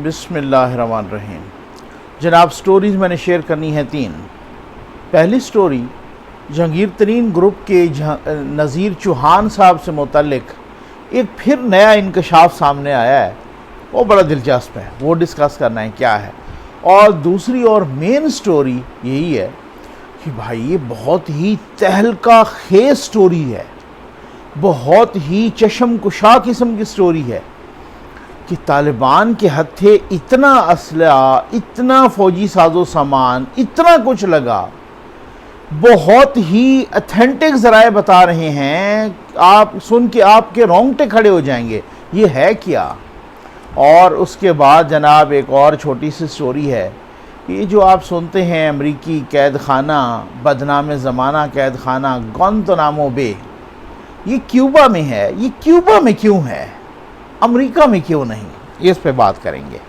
बिस्मिल्लाहिर्रहमानिर्रहीम। जनाब, स्टोरीज़ मैंने शेयर करनी है 3। पहली स्टोरी जहांगीर तरीन ग्रुप के नज़ीर चौहान साहब से मुतल्लिक एक फिर नया इंकशाफ सामने आया है, वो बड़ा दिलचस्प है, वो डिस्कस करना है क्या है। और दूसरी और मेन स्टोरी यही है कि भाई ये बहुत ही तहलका खेज स्टोरी है, बहुत ही चशमकुशा किस्म की स्टोरी है कि तालिबान के हत्थे इतना असलहा, इतना फ़ौजी साजो सामान, इतना कुछ लगा। बहुत ही अथेंटिक ज़राए बता रहे हैं, आप सुन के आपके रोंगटे खड़े हो जाएंगे, ये है क्या। और उसके बाद जनाब एक और छोटी सी स्टोरी है कि ये जो आप सुनते हैं अमरीकी कैद खाना, बदनाम ज़माना कैद खाना गुआंतानामो बे, ये क्यूबा में है। ये क्यूबा में क्यों है, अमेरिका में क्यों नहीं, इस पे बात करेंगे।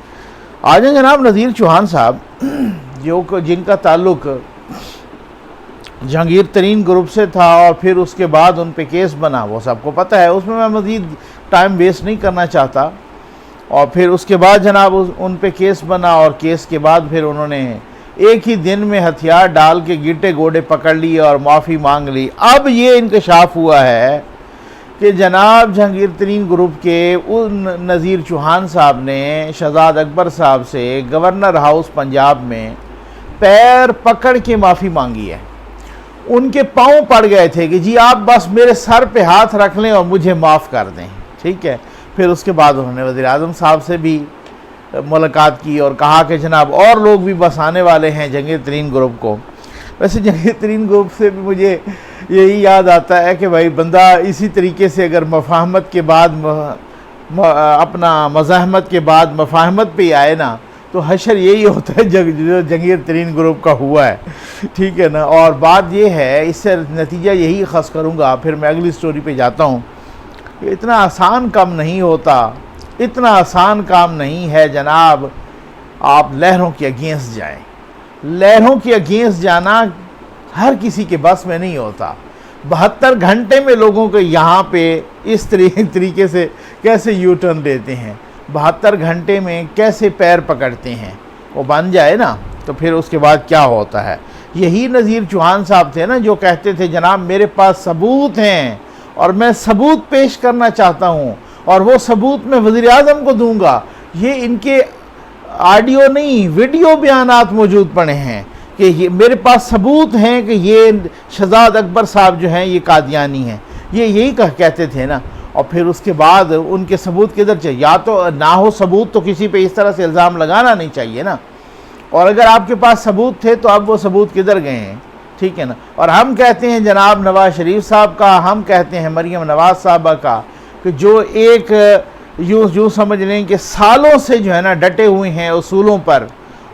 आज जनाब नज़ीर चौहान साहब जिनका ताल्लुक जहांगीर तरीन ग्रुप से था और फिर उसके बाद उन पे केस बना, वो सबको पता है, उसमें मैं मज़ीद टाइम वेस्ट नहीं करना चाहता। और फिर उसके बाद जनाब उन पे केस बना और केस के बाद फिर उन्होंने एक ही दिन में हथियार डाल के गिट्टे गोडे पकड़ लिए और माफ़ी मांग ली। अब ये इंकशाफ हुआ है कि जनाब जहांगीर तरीन ग्रुप के उन नज़ीर चौहान साहब ने शहजाद अकबर साहब से गवर्नर हाउस पंजाब में पैर पकड़ के माफ़ी मांगी है। उनके पाँव पड़ गए थे कि जी आप बस मेरे सर पे हाथ रख लें और मुझे माफ़ कर दें, ठीक है। फिर उसके बाद उन्होंने वज़ीर आज़म साहब से भी मुलाकात की और कहा कि जनाब और लोग भी बस आने वाले हैं जहांगीर तरीन ग्रुप को। वैसे जहांगीर तरीन ग्रुप से भी मुझे यही याद आता है कि भाई बंदा इसी तरीके से अगर मफाहमत के बाद अपना मज़ाहमत के बाद मफाहमत पे आए ना, तो हशर यही होता है जो जहांगीर तरीन ग्रुप का हुआ है, ठीक है ना। और बात ये है, इससे नतीजा यही ख़ास करूँगा, फिर मैं अगली स्टोरी पे जाता हूँ। इतना आसान काम नहीं होता, इतना आसान काम नहीं है जनाब आप लहरों के अगेंस्ट जाएं। लहरों के अगेंस्ट जाना हर किसी के बस में नहीं होता। 72 घंटे में लोगों को यहाँ पे इस तरीके से कैसे यू टर्न देते हैं, 72 घंटे में कैसे पैर पकड़ते हैं, वो बन जाए ना तो फिर उसके बाद क्या होता है। यही नज़ीर चौहान साहब थे ना जो कहते थे जनाब मेरे पास सबूत हैं और मैं सबूत पेश करना चाहता हूँ और वो सबूत मैं वज़ीर आज़म को दूंगा। ये इनके ऑडियो नहीं वीडियो बयानात मौजूद पड़े हैं कि ये मेरे पास सबूत हैं कि ये शहजाद अकबर साहब जो हैं ये कादियानी हैं, ये यही कहते थे ना। और फिर उसके बाद उनके सबूत किधर चाहिए, या तो ना हो सबूत तो किसी पे इस तरह से इल्ज़ाम लगाना नहीं चाहिए ना। और अगर आपके पास सबूत थे तो अब वो सबूत किधर गए हैं, ठीक है ना। और हम कहते हैं जनाब नवाज़ शरीफ साहब का, हम कहते हैं मरीम नवाज़ साहबा का, कि जो एक यूँ समझ लें कि सालों से जो है ना डटे हुए हैं उसूलों पर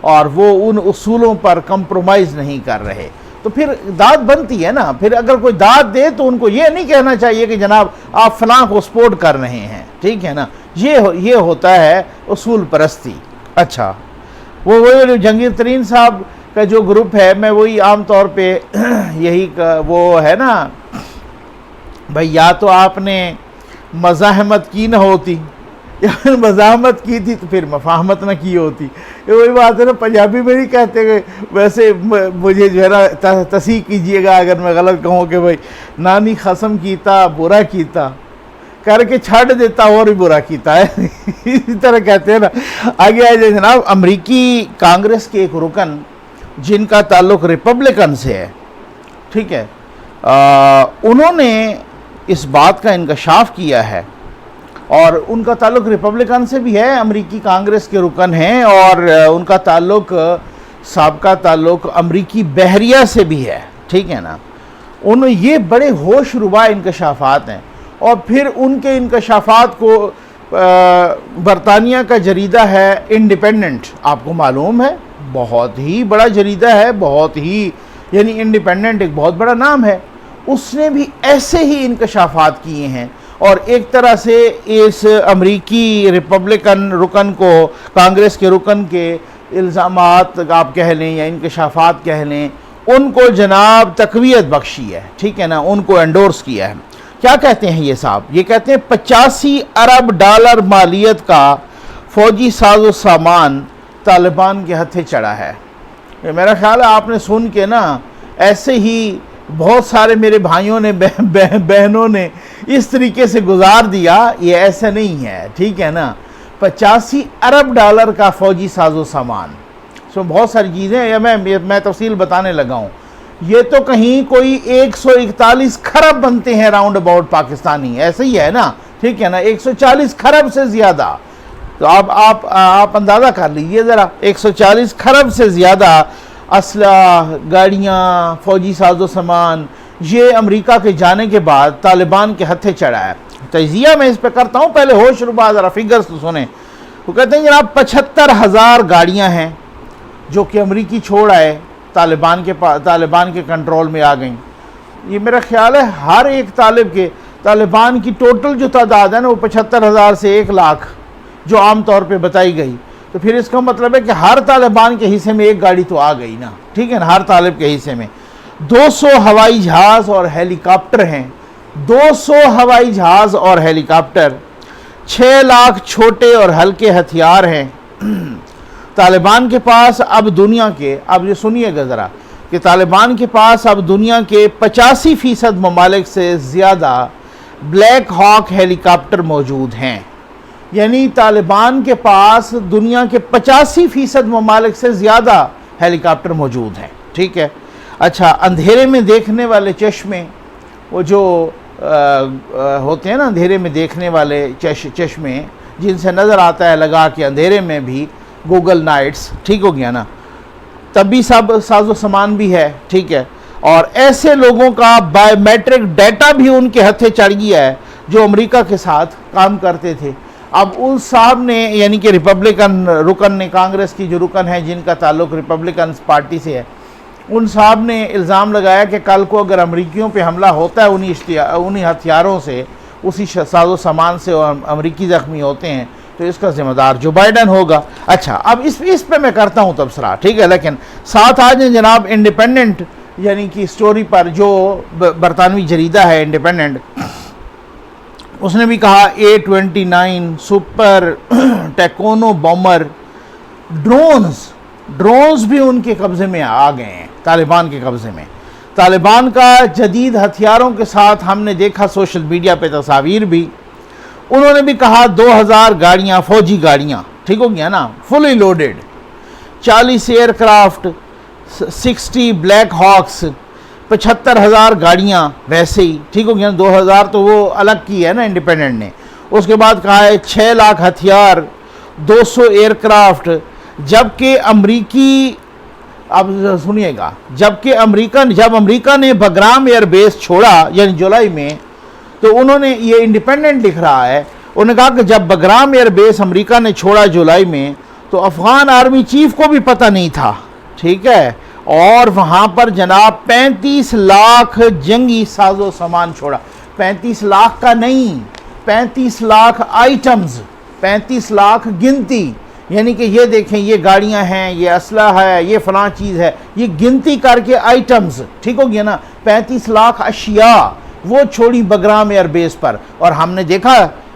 और वो उन उसूलों पर कंप्रोमाइज़ नहीं कर रहे, तो फिर दाद बनती है ना। फिर अगर कोई दाद दे तो उनको ये नहीं कहना चाहिए कि जनाब आप फलां को सपोर्ट कर रहे हैं, ठीक है ना। ये होता है उसूल परस्ती। अच्छा, वो जहांगीर तरीन साहब का जो ग्रुप है, मैं वही आम तौर पे यही वो है ना भाई, या तो आपने मज़ाहमत की ना होती, या मज़ाहमत की थी तो फिर मफाहमत ना की होती। ये वही बात है ना, पंजाबी में नहीं कहते कि वैसे मुझे जो है ना तसीह कीजिएगा अगर मैं गलत कहूँ कि भाई नानी खसम कीता बुरा कीता करके छाड़ देता और भी बुरा कीता है इसी तरह कहते हैं ना। आगे आए जनाब अमरीकी कांग्रेस के एक रुकन जिनका ताल्लुक़ रिपब्लिकन से है, ठीक है, उन्होंने इस बात का इंकशाफ किया है और उनका ताल्लुक़ रिपब्लिकन से भी है, अमरीकी कांग्रेस के रुकन हैं और उनका ताल्लुक़ साबका ताल्लुक़ अमरीकी बहरिया से भी है, ठीक है ना। ये बड़े होशरुबा इंकशाफात हैं। और फिर उनके इंकशाफात को बरतानिया का जरीदा है इंडिपेंडेंट, आपको मालूम है, बहुत ही बड़ा जरीदा है, बहुत ही यानी इंडिपेंडेंट एक बहुत बड़ा नाम है, उसने भी ऐसे ही इंकशाफात किए हैं। और एक तरह से इस अमरीकी रिपब्लिकन रुकन को, कांग्रेस के रुकन के इल्ज़ामात आप कह लें या इंकशाफात कह लें, उनको जनाब तक़वियत बख्शी है, ठीक है ना, उनको एंडोर्स किया है। क्या कहते हैं ये साहब, ये कहते हैं 85 अरब डॉलर मालियत का फ़ौजी साजो सामान तालिबान के हथे चढ़ा है। ये मेरा ख्याल है आपने सुन के ना ऐसे ही बहुत सारे मेरे भाइयों ने बहनों ने इस तरीके से गुजार दिया, ये ऐसा नहीं है, ठीक है ना। 85 अरब डॉलर का फ़ौजी साजो सामान, इसमें बहुत सारी चीज़ें या मैं तफसील बताने लगा हूँ। ये तो कहीं कोई 141 खरब बनते हैं राउंड अबाउट पाकिस्तानी, ऐसे ही है ना, ठीक है ना, 140 खरब से ज़्यादा। तो आप अंदाज़ा कर लीजिए ज़रा, 140 खरब से ज़्यादा असला, गाड़ियाँ, फ़ौजी साजो सामान, ये अमेरिका के जाने के बाद तालिबान के हथे चढ़ा है। तजिया मैं इस पर करता हूँ, पहले होश रुबा ज़रा फिगर्स तो सुने। वो कहते हैं जनाब 75,000 गाड़ियाँ हैं जो कि अमरीकी छोड़ आए, तालिबान के कंट्रोल में आ गई। ये मेरा ख्याल है हर एक तालिबान की टोटल जो तादाद है ना वो 75,000 से 1 लाख जो आम तौर पे बताई गई। तो फिर इसका मतलब है कि हर तालिबान के हिस्से में एक गाड़ी तो आ गई ना, ठीक है ना, हर तालिब के हिस्से में। 200 हवाई जहाज़ और हेलीकॉप्टर हैं, 200 हवाई जहाज़ और हेलीकॉप्टर, 6 लाख छोटे और हल्के हथियार हैं। तालिबान के पास अब दुनिया के, अब ये सुनिएगा ज़रा, कि तालिबान के पास अब दुनिया के 85% ममालिक से ज़्यादा ब्लैक हॉक हेलीकॉप्टर मौजूद हैं। यानी तालिबान के पास दुनिया के 85% ममालिक से ज़्यादा हेलीकॉप्टर मौजूद हैं, ठीक है। अच्छा, अंधेरे में देखने वाले चश्मे, वो जो होते हैं ना अंधेरे में देखने वाले चश्मे जिनसे नज़र आता है लगा के अंधेरे में भी, गूगल नाइट्स, ठीक हो गया ना, तभी सब साजो सामान भी है, ठीक है। और ऐसे लोगों का बायोमेट्रिक डाटा भी उनके हथे चढ़ गया है जो अमेरिका के साथ काम करते थे। अब उस साहब ने, यानी कि रिपब्लिकन रुकन ने, कांग्रेस की जो रुकन है जिनका ताल्लुक रिपब्लिकन पार्टी से है, उन साहब ने इल्ज़ाम लगाया कि कल को अगर अमरीकियों पे हमला होता है उन्हीं हथियारों से, उसी साजो सामान से, और अमरीकी ज़ख्मी होते हैं तो इसका ज़िम्मेदार जो बाइडन होगा। अच्छा, अब इस पे मैं करता हूँ तबसरा, ठीक है। लेकिन साथ आज जनाब इंडिपेंडेंट यानी कि स्टोरी पर, जो बरतानवी जरीदा है इंडिपेंडेंट, उसने भी कहा A-29 सुपर टैकोनो बॉम्बर ड्रोन्स भी उनके कब्ज़े में आ गए हैं, तालिबान के कब्ज़े में। तालिबान का जदीद हथियारों के साथ हमने देखा सोशल मीडिया पे तस्वीर भी। उन्होंने भी कहा 2000 गाड़ियाँ, फौजी गाड़ियाँ, ठीक हो गया ना, fully loaded, 40 aircraft, 60 Black Hawks, 75,000 गाड़ियाँ वैसे ही, ठीक हो गया। 2000 तो वो अलग की है ना इंडिपेंडेंट ने। उसके बाद कहा है 6 लाख हथियार, 200 एयरक्राफ्ट, जबकि अमरीकी, अब सुनिएगा, जब अमेरिका ने बगराम एयरबेस छोड़ा यानी जुलाई में, तो उन्होंने, ये इंडिपेंडेंट लिख रहा है, उन्होंने कहा कि जब बगराम एयरबेस अमेरिका ने छोड़ा जुलाई में, तो अफगान आर्मी चीफ को भी पता नहीं था, ठीक है। और वहाँ पर जनाब 35 लाख जंगी साजो सामान छोड़ा। 35 लाख का नहीं, 35 लाख आइटम्स, 35 लाख गिनती, यानी कि ये देखें, ये गाड़ियाँ हैं, ये असला है, ये फ़लाँ चीज़ है, ये गिनती करके आइटम्स, ठीक हो गया ना। 35 लाख अशिया वो छोड़ी बगराम एयरबेस पर, और हमने देखा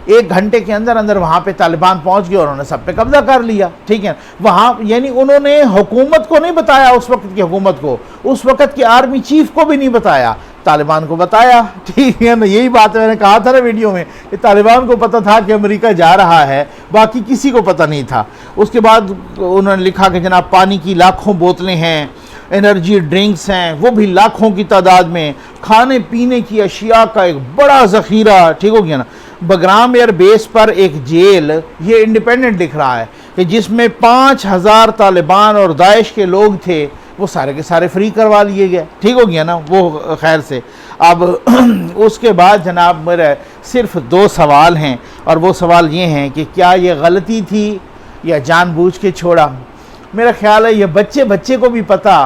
1 घंटे के अंदर अंदर वहाँ पे तालिबान पहुँच गए और उन्होंने सब पे कब्जा कर लिया, ठीक है। वहाँ यानी उन्होंने हुकूमत को नहीं बताया, उस वक्त की हुकूमत को, उस वक्त के आर्मी चीफ को भी नहीं बताया, तालिबान को बताया, ठीक है ना। यही बात मैंने कहा था ना वीडियो में कि तालिबान को पता था कि अमेरिका जा रहा है, बाकी किसी को पता नहीं था। उसके बाद उन्होंने लिखा कि जनाब पानी की लाखों बोतलें हैं, एनर्जी ड्रिंक्स हैं, वो भी लाखों की तादाद में, खाने पीने की अशिया का एक बड़ा ज़ख़ीरा, ठीक हो गया ना। बगराम एयर बेस पर एक जेल, ये इंडिपेंडेंट लिख रहा है, कि जिसमें 5000 तालिबान और दाइश के लोग थे, वो सारे के सारे फ्री करवा लिए गए, ठीक हो गया ना, वो खैर से। अब उसके बाद जनाब मेरे सिर्फ 2 सवाल हैं, और वो सवाल ये हैं कि क्या ये गलती थी या जानबूझ के छोड़ा। मेरा ख्याल है ये बच्चे को भी पता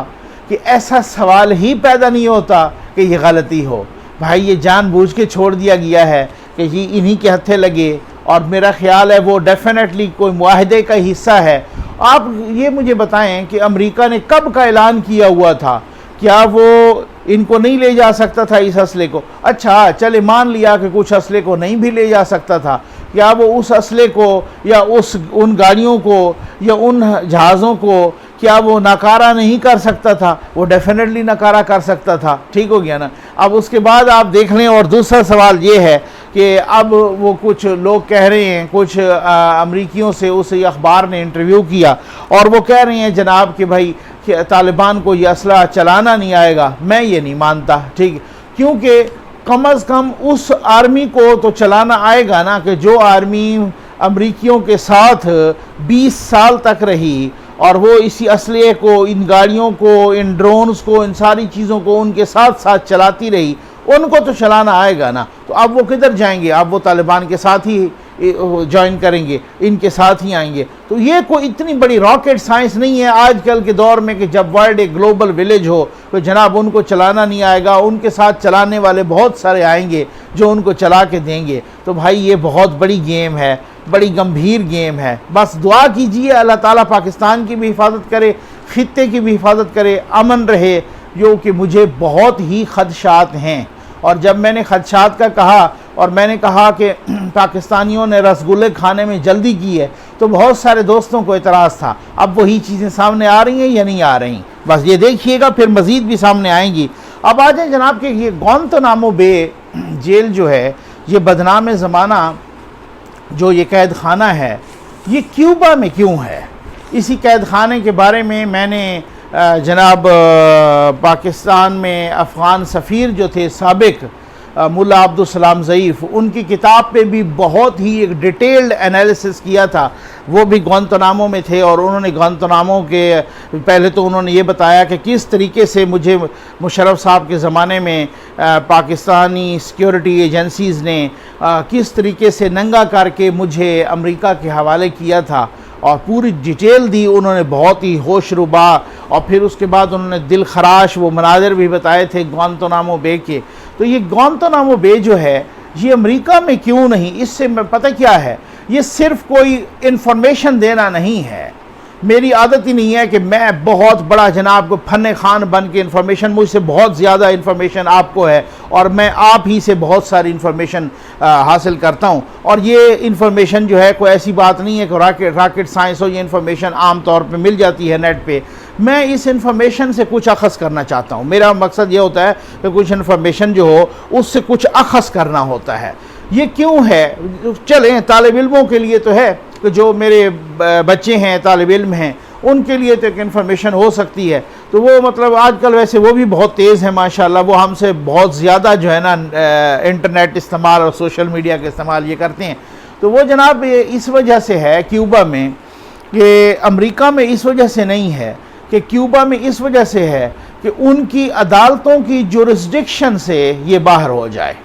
कि ऐसा सवाल ही पैदा नहीं होता कि ये गलती हो। भाई ये जानबूझ के छोड़ दिया गया है कि जी इन्हीं के हथे लगे, और मेरा ख्याल है वो डेफिनेटली कोई मुआहदे का हिस्सा है। आप ये मुझे बताएं कि अमेरिका ने कब का ऐलान किया हुआ था क्या वो इनको नहीं ले जा सकता था इस असले को? अच्छा चले मान लिया कि कुछ असले को नहीं भी ले जा सकता था, क्या वो उस असले को या उन गाड़ियों को या उन जहाज़ों को क्या वो नकारा नहीं कर सकता था? वो डेफिनेटली नकारा कर सकता था। ठीक हो गया ना। अब उसके बाद आप देख लें, और दूसरा सवाल ये है कि अब वो कुछ लोग कह रहे हैं, कुछ अमरीकियों से उस अखबार ने इंटरव्यू किया और वो कह रहे हैं जनाब कि भाई तालिबान को ये असला चलाना नहीं आएगा। मैं ये नहीं मानता, ठीक, क्योंकि कम अज़ कम उस आर्मी को तो चलाना आएगा ना, कि जो आर्मी अमरीकियों के साथ 20 साल तक रही और वो इसी असले को, इन गाड़ियों को, इन ड्रोन्स को, इन सारी चीज़ों को उनके साथ साथ चलाती रही, उनको तो चलाना आएगा ना। तो अब वो किधर जाएंगे? अब वो तालिबान के साथ ही ज्वाइन करेंगे, इनके साथ ही आएंगे। तो ये कोई इतनी बड़ी रॉकेट साइंस नहीं है आजकल के दौर में कि जब वर्ल्ड एक ग्लोबल विलेज हो तो जनाब उनको चलाना नहीं आएगा, उनके साथ चलाने वाले बहुत सारे आएंगे जो उनको चला के देंगे। तो भाई ये बहुत बड़ी गेम है, बड़ी गंभीर गेम है। बस दुआ कीजिए अल्लाह ताला पाकिस्तान की भी हिफाजत करे, खित्ते की भी हिफाजत करे, अमन रहे, जो कि मुझे बहुत ही खदशात हैं। और जब मैंने खदशात का कहा और मैंने कहा कि पाकिस्तानियों ने रसगुल्ले खाने में जल्दी की है, तो बहुत सारे दोस्तों को एतराज़ था। अब वही चीज़ें सामने आ रही हैं या नहीं आ रही? बस ये देखिएगा, फिर मज़ीद भी सामने आएंगी। अब आ जाए जनाब कि ये गुआंतानामो बे जेल जो है, ये बदनाम ज़माना जो ये कैद खाना है, ये क्यूबा में क्यों है? इसी कैद खाने के बारे में मैंने जनाब पाकिस्तान में अफ़गान सफ़ीर जो थे साबिक मुल्ला अब्दुल सलाम ज़ईफ़, उनकी किताब पे भी बहुत ही एक डिटेल्ड एनालिसिस किया था। वो भी गुआंतानामो में थे और उन्होंने गुआंतानामो के पहले तो उन्होंने ये बताया कि किस तरीके से मुझे मुशर्रफ साहब के ज़माने में पाकिस्तानी सिक्योरिटी एजेंसीज़ ने किस तरीके से नंगा करके मुझे अमेरिका के हवाले किया था और पूरी डिटेल दी उन्होंने, बहुत ही होशरुबा। और फिर उसके बाद उन्होंने दिल खराश वो मनाज़र भी बताए थे गुआंतानामो बे के। तो ये गुआंतानामो बे जो है ये अमेरिका में क्यों नहीं? इससे मैं पता क्या है, ये सिर्फ कोई इन्फॉर्मेशन देना नहीं है। मेरी आदत ही नहीं है कि मैं बहुत बड़ा जनाब को फन खान बन के इंफॉर्मेशन, मुझसे बहुत ज़्यादा इंफॉर्मेशन आपको है और मैं आप ही से बहुत सारी इंफॉर्मेशन हासिल करता हूं। और ये इंफॉर्मेशन जो है कोई ऐसी बात नहीं है कि रॉकेट साइंस हो, ये इंफॉर्मेशन आम तौर पे मिल जाती है नेट पे। मैं इस इंफॉर्मेशन से कुछ अखज़ करना चाहता हूं। मेरा मकसद ये होता है कि कुछ इंफॉर्मेशन जो हो उससे कुछ अखज़ करना होता है। ये क्यों है? चलें, तालिब इल्मों के लिए तो है कि जो मेरे बच्चे हैं तालिब इल्म हैं उनके लिए तो एक इन्फॉर्मेशन हो सकती है। तो वो मतलब आजकल वैसे वो भी बहुत तेज़ है माशाल्लाह, वो हमसे बहुत ज़्यादा जो है ना इंटरनेट इस्तेमाल और सोशल मीडिया का इस्तेमाल ये करते हैं। तो वो जनाब इस वजह से है क्यूबा में, कि अमेरिका में इस वजह से नहीं है, कि क्यूबा में इस वजह से है कि उनकी अदालतों की जुरिस्डिक्शन से ये बाहर हो जाए,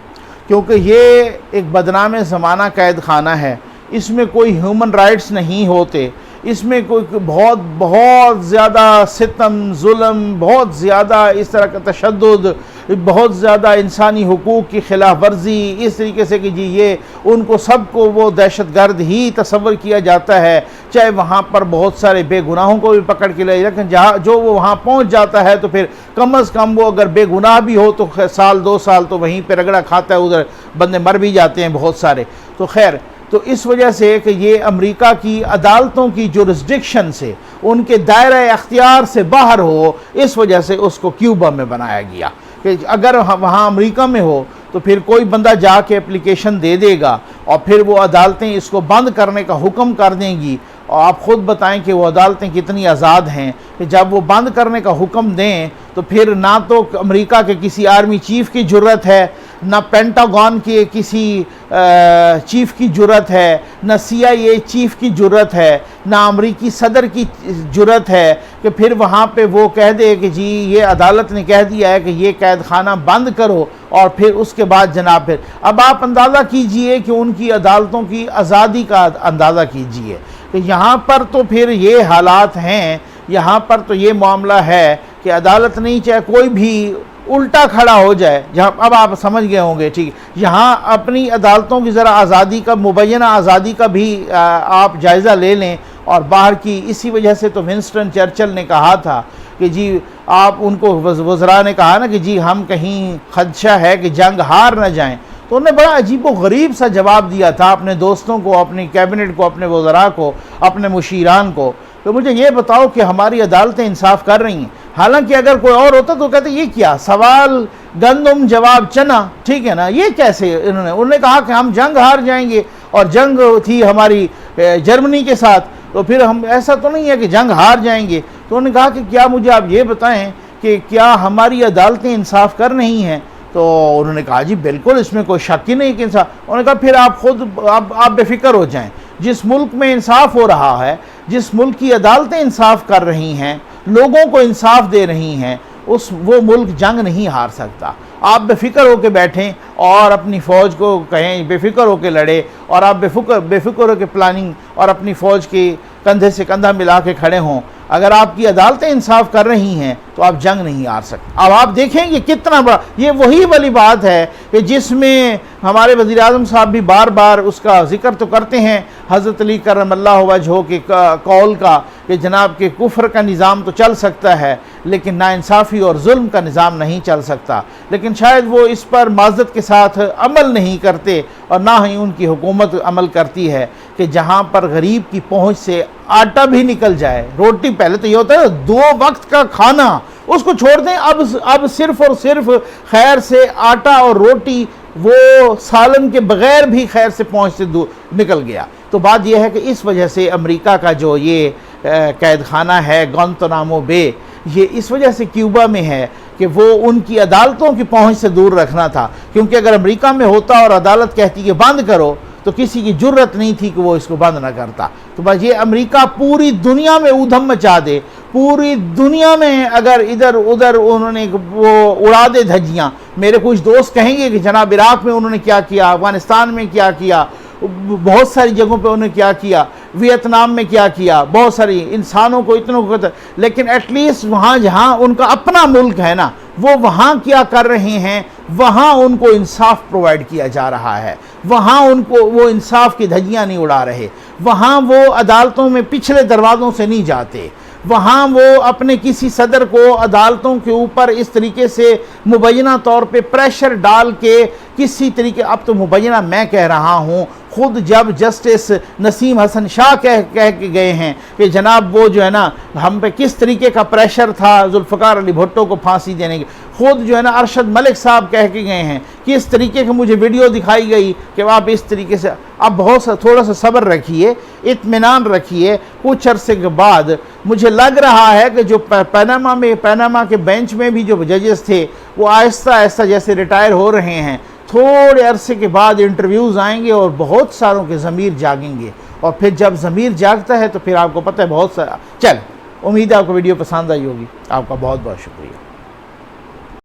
क्योंकि ये एक बदनाम ज़माना कैद खाना है। इसमें कोई ह्यूमन राइट्स नहीं होते, इसमें कोई बहुत ज़्यादा सितम जुल्म, बहुत ज़्यादा इस तरह का तशद्दुद, बहुत ज़्यादा इंसानी हुकूक की खिलाफ वर्जी, इस तरीके से कि जी ये उनको सबको वो दहशतगर्द ही तस्वर किया जाता है। चाहे वहाँ पर बहुत सारे बेगुनाहों को भी पकड़ के ले, लेकिन जहाँ जो वो वहाँ पहुँच जाता है तो फिर कम अज़ कम वो अगर बेगुनाह भी हो तो साल 2 साल तो वहीं पर रगड़ा खाता है, उधर बंदे मर भी जाते हैं बहुत सारे। तो खैर, तो इस वजह से कि ये अमेरिका की अदालतों की जुरिस्डिक्शन से, उनके दायरे अख्तियार से बाहर हो, इस वजह से उसको क्यूबा में बनाया गया। कि अगर वहाँ अमेरिका में हो तो फिर कोई बंदा जाके एप्लीकेशन दे देगा और फिर वो अदालतें इसको बंद करने का हुक्म कर देंगी। और आप ख़ुद बताएं कि वो अदालतें कितनी आज़ाद हैं कि जब वो बंद करने का हुक्म दें तो फिर ना तो अमेरिका के किसी आर्मी चीफ़ की ज़रूरत है, ना पेंटागन के किसी चीफ़ की ज़रूरत है, ना CIA चीफ़ की ज़रूरत है, ना अमेरिकी सदर की ज़रूरत है कि फिर वहाँ पे वो कह दे कि जी ये अदालत ने कह दिया है कि ये कैद खाना बंद करो और फिर उसके बाद जनाब फिर अब आप अंदाज़ा कीजिए कि उनकी अदालतों की आज़ादी का अंदाज़ा कीजिए। तो यहाँ पर तो फिर ये हालात हैं, यहाँ पर तो ये मामला है कि अदालत नहीं, चाहे कोई भी उल्टा खड़ा हो जाए, जहाँ अब आप समझ गए होंगे, ठीक। यहाँ अपनी अदालतों की ज़रा आज़ादी का, मुबैना आज़ादी का भी आप जायज़ा ले लें। और बाहर की, इसी वजह से तो विंस्टन चर्चिल ने कहा था कि जी आप उनको वज़रा ने कहा ना कि जी हम कहीं खदशा है कि जंग हार ना जाएं, तो उन्होंने बड़ा अजीब व गरीब सा जवाब दिया था अपने दोस्तों को, अपनी कैबिनेट को, अपने वज़रा को, अपने मुशीरान को, तो मुझे ये बताओ कि हमारी अदालतें इंसाफ कर रही हैं। हालांकि अगर कोई और होता तो कहते ये क्या सवाल गंदम जवाब चना, ठीक है ना, ये कैसे। उन्होंने कहा कि हम जंग हार जाएंगे, और जंग थी हमारी जर्मनी के साथ, तो फिर हम ऐसा तो नहीं है कि जंग हार जाएंगे। तो उन्होंने कहा कि क्या मुझे आप ये बताएं कि क्या हमारी अदालतें इंसाफ कर रही हैं। तो उन्होंने कहा जी बिल्कुल, इसमें कोई शक ही नहीं कि इंसाफ। उन्होंने कहा फिर आप खुद आप बेफिक्र हो जाएं, जिस मुल्क में इंसाफ हो रहा है, जिस मुल्क की अदालतें इंसाफ कर रही हैं, लोगों को इंसाफ दे रही हैं, वो मुल्क जंग नहीं हार सकता। आप बेफिक्र होकर बैठें और अपनी फ़ौज को कहें बेफिक्र होकर लड़े, और आप बेफिक्र होकर प्लानिंग और अपनी फ़ौज के कंधे से कंधा मिला के खड़े हों। अगर आपकी अदालतें इंसाफ कर रही हैं तो आप जंग नहीं हार सकते। अब आप देखेंगे कितना बड़ा, ये वही वाली बात है कि जिसमें हमारे वज़ीर आज़म साहब भी बार बार उसका जिक्र तो करते हैं, हज़रत अली करमल्लाहु वजहू के कौल का, कि जनाब के कुफ्र का निज़ाम तो चल सकता है लेकिन नाइंसाफ़ी और जुल्म का निज़ाम नहीं चल सकता। लेकिन शायद वो इस पर माज़रत के साथ अमल नहीं करते, और ना ही उनकी हुकूमत अमल करती है कि जहाँ पर गरीब की पहुँच से आटा भी निकल जाए, रोटी, पहले तो ये होता है 2 वक्त का खाना, उसको छोड़ दें, अब सिर्फ और सिर्फ खैर से आटा और रोटी, वो सालन के बगैर भी खैर से पहुँच से निकल गया। तो बात यह है कि इस वजह से अमेरिका का जो ये कैद खाना है गुआंतानामो बे, ये इस वजह से क्यूबा में है कि वो उनकी अदालतों की पहुँच से दूर रखना था, क्योंकि अगर अमेरिका में होता और अदालत कहती कि बंद करो, तो किसी की जुर्रत नहीं थी कि वो इसको बंद ना करता। तो बस ये अमेरिका पूरी दुनिया में ऊधम मचा दे, पूरी दुनिया में अगर इधर उधर उन्होंने वो उड़ा दे धज्जियाँ। मेरे कुछ दोस्त कहेंगे कि जनाब इराक़ में उन्होंने क्या किया, अफ़गानिस्तान में क्या किया, बहुत सारी जगहों पे उन्होंने क्या किया, वियतनाम में क्या किया, बहुत सारी इंसानों को इतनों को, लेकिन एटलीस्ट वहाँ जहाँ उनका अपना मुल्क है ना, वो वहाँ क्या कर रहे हैं, वहाँ उनको इंसाफ प्रोवाइड किया जा रहा है, वहाँ उनको वो इंसाफ की धज्जियाँ नहीं उड़ा रहे, वहाँ वो अदालतों में पिछले दरवाज़ों से नहीं जाते, वहाँ वो अपने किसी सदर को अदालतों के ऊपर इस तरीके से मुबैना तौर पे प्रेशर डाल के किसी तरीके, अब तो मुबैना मैं कह रहा हूँ, खुद जब जस्टिस नसीम हसन शाह कह के गए हैं कि जनाब वो जो है ना हम पे किस तरीके का प्रेशर था जुल्फ़िकार अली भुट्टो को फांसी देने के, खुद जो है ना अरशद मलिक साहब कह के गए हैं कि इस तरीके की मुझे वीडियो दिखाई गई कि आप इस तरीके से, आप थोड़ा सा सब्र रखिए, इत्मीनान रखिए। कुछ अरसे के बाद मुझे लग रहा है कि जो पनामा के बेंच में भी जो जजेस थे वो आहिस्ता आहिस्ता जैसे रिटायर हो रहे हैं, थोड़े अरसे के बाद इंटरव्यूज़ आएंगे और बहुत सारों के ज़मीर जागेंगे, और फिर जब ज़मीर जागता है तो फिर आपको पता है बहुत सारा। चल, उम्मीद है आपको वीडियो पसंद आई होगी। आपका बहुत बहुत शुक्रिया।